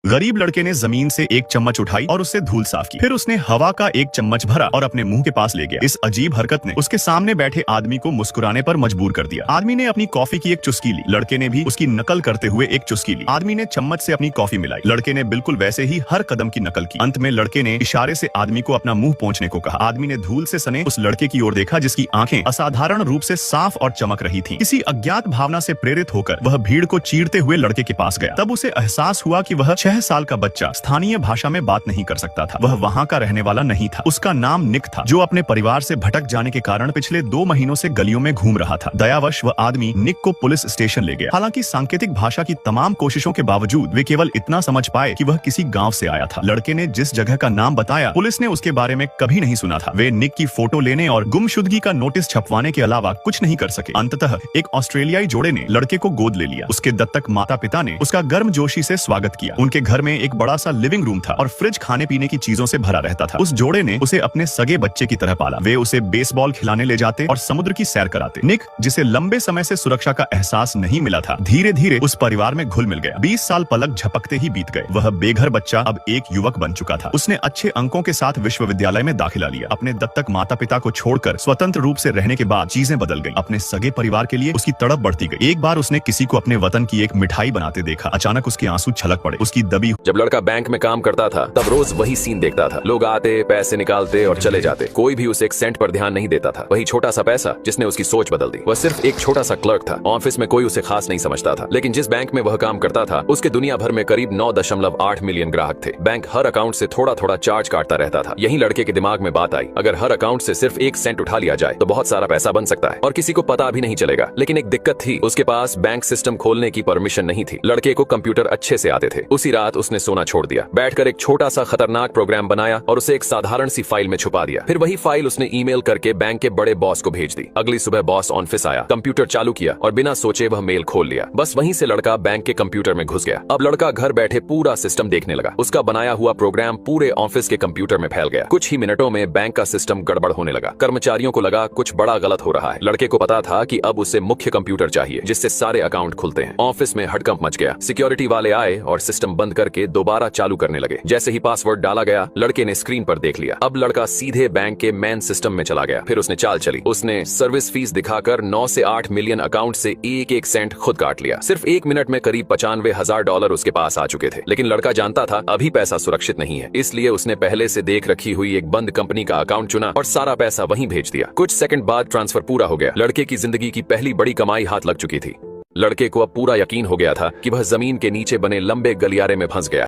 गरीब लड़के ने जमीन से एक चम्मच उठाई और उससे धूल साफ की। फिर उसने हवा का एक चम्मच भरा और अपने मुंह के पास ले गया। इस अजीब हरकत ने उसके सामने बैठे आदमी को मुस्कुराने पर मजबूर कर दिया। आदमी ने अपनी कॉफी की एक चुस्की ली। लड़के ने भी उसकी नकल करते हुए एक चुस्की ली। आदमी ने चम्मच से अपनी कॉफी मिलाई। लड़के ने बिल्कुल वैसे ही हर कदम की नकल की। अंत में लड़के ने इशारे से आदमी को अपना मुंह पोंछने को कहा। आदमी ने धूल से सने उस लड़के की ओर देखा जिसकी आंखें असाधारण रूप से साफ और चमक रही थी। किसी अज्ञात भावना से प्रेरित होकर वह भीड़ को चीरते हुए लड़के के पास गया। तब उसे एहसास हुआ कि वह 6 साल का बच्चा स्थानीय भाषा में बात नहीं कर सकता था। वह वहाँ का रहने वाला नहीं था। उसका नाम निक था, जो अपने परिवार से भटक जाने के कारण पिछले 2 महीनों से गलियों में घूम रहा था। दयावश वह आदमी निक को पुलिस स्टेशन ले गया। हालांकि सांकेतिक भाषा की तमाम कोशिशों के बावजूद वे केवल इतना समझ पाए कि वह किसी गांव से आया था। लड़के ने जिस जगह का नाम बताया, पुलिस ने उसके बारे में कभी नहीं सुना था। वे निक की फोटो लेने और गुमशुदगी का नोटिस छपवाने के अलावा कुछ नहीं कर सके। अंततः एक ऑस्ट्रेलियाई जोड़े ने लड़के को गोद ले लिया। उसके दत्तक माता पिता ने उसका गर्मजोशी से स्वागत किया। उनके घर में एक बड़ा सा लिविंग रूम था और फ्रिज खाने पीने की चीजों से भरा रहता था। उस जोड़े ने उसे अपने सगे बच्चे की तरह पाला। वे उसे बेसबॉल खिलाने ले जाते और समुद्र की सैर कराते। निक, जिसे लंबे समय से सुरक्षा का एहसास नहीं मिला था, धीरे धीरे उस परिवार में घुल मिल गया। 20 साल पलक झपकते ही बीत गए। वह बेघर बच्चा अब एक युवक बन चुका था। उसने अच्छे अंकों के साथ विश्वविद्यालय में दाखिला लिया। अपने दत्तक माता पिता को छोड़कर स्वतंत्र रूप से रहने के बाद चीजें बदल गईं। अपने सगे परिवार के लिए उसकी तड़प बढ़ती गई। एक बार उसने किसी को अपने वतन की एक मिठाई बनाते देखा। अचानक उसके आंसू छलक पड़े। उसकी दबी जब लड़का बैंक में काम करता था तब रोज वही सीन देखता था। लोग आते, पैसे निकालते और चले जाते। कोई भी उसे एक सेंट पर ध्यान नहीं देता था। वही छोटा सा पैसा जिसने उसकी सोच बदल दी। वह सिर्फ एक छोटा सा क्लर्क था। ऑफिस में कोई उसे खास नहीं समझता था, लेकिन जिस बैंक में वह काम करता था उसके दुनिया भर में करीब 9.8 मिलियन ग्राहक थे। बैंक हर अकाउंट से थोड़ा थोड़ा चार्ज काटता रहता था। यही लड़के के दिमाग में बात आई, अगर हर अकाउंट से सिर्फ 1 सेंट उठा लिया जाए तो बहुत सारा पैसा बन सकता है और किसी को पता भी नहीं चलेगा। लेकिन एक दिक्कत थी, उसके पास बैंक सिस्टम खोलने की परमिशन नहीं थी। लड़के को कंप्यूटर अच्छे से आते थे। उसी रात उसने सोना छोड़ दिया, बैठकर एक छोटा सा खतरनाक प्रोग्राम बनाया और उसे एक साधारण सी फाइल में छुपा दिया। फिर वही फाइल उसने ईमेल करके बैंक के बड़े बॉस को भेज दी। अगली सुबह बॉस ऑफिस आया, कंप्यूटर चालू किया और बिना सोचे वह मेल खोल लिया। बस वहीं से लड़का बैंक के कंप्यूटर में घुस गया। अब लड़का घर बैठे पूरा सिस्टम देखने लगा। उसका बनाया हुआ प्रोग्राम पूरे ऑफिस के कंप्यूटर में फैल गया। कुछ ही मिनटों में बैंक का सिस्टम गड़बड़ होने लगा। कर्मचारियों को लगा कुछ बड़ा गलत हो रहा है। लड़के को पता था कि अब उसे मुख्य कंप्यूटर चाहिए जिससे सारे अकाउंट खुलते हैं। ऑफिस में हड़कंप मच गया। सिक्योरिटी वाले आए और सिस्टम बंद करके दोबारा चालू करने लगे। जैसे ही पासवर्ड डाला गया, लड़के ने स्क्रीन पर देख लिया। अब लड़का सीधे बैंक के मेन सिस्टम में चला गया। फिर उसने चाल चली। उसने सर्विस फीस दिखाकर 9 से 8 मिलियन अकाउंट से एक सेंट खुद काट लिया। सिर्फ 1 मिनट में करीब $95,000 उसके पास आ चुके थे। लेकिन लड़का जानता था अभी पैसा सुरक्षित नहीं है, इसलिए उसने पहले से देख रखी हुई एक बंद कंपनी का अकाउंट चुना और सारा पैसा वहीं भेज दिया। कुछ सेकंड बाद ट्रांसफर पूरा हो गया। लड़के की जिंदगी की पहली बड़ी कमाई हाथ लग चुकी थी। लड़के को अब पूरा यकीन हो गया था कि वह जमीन के नीचे बने लंबे गलियारे में फंस गया।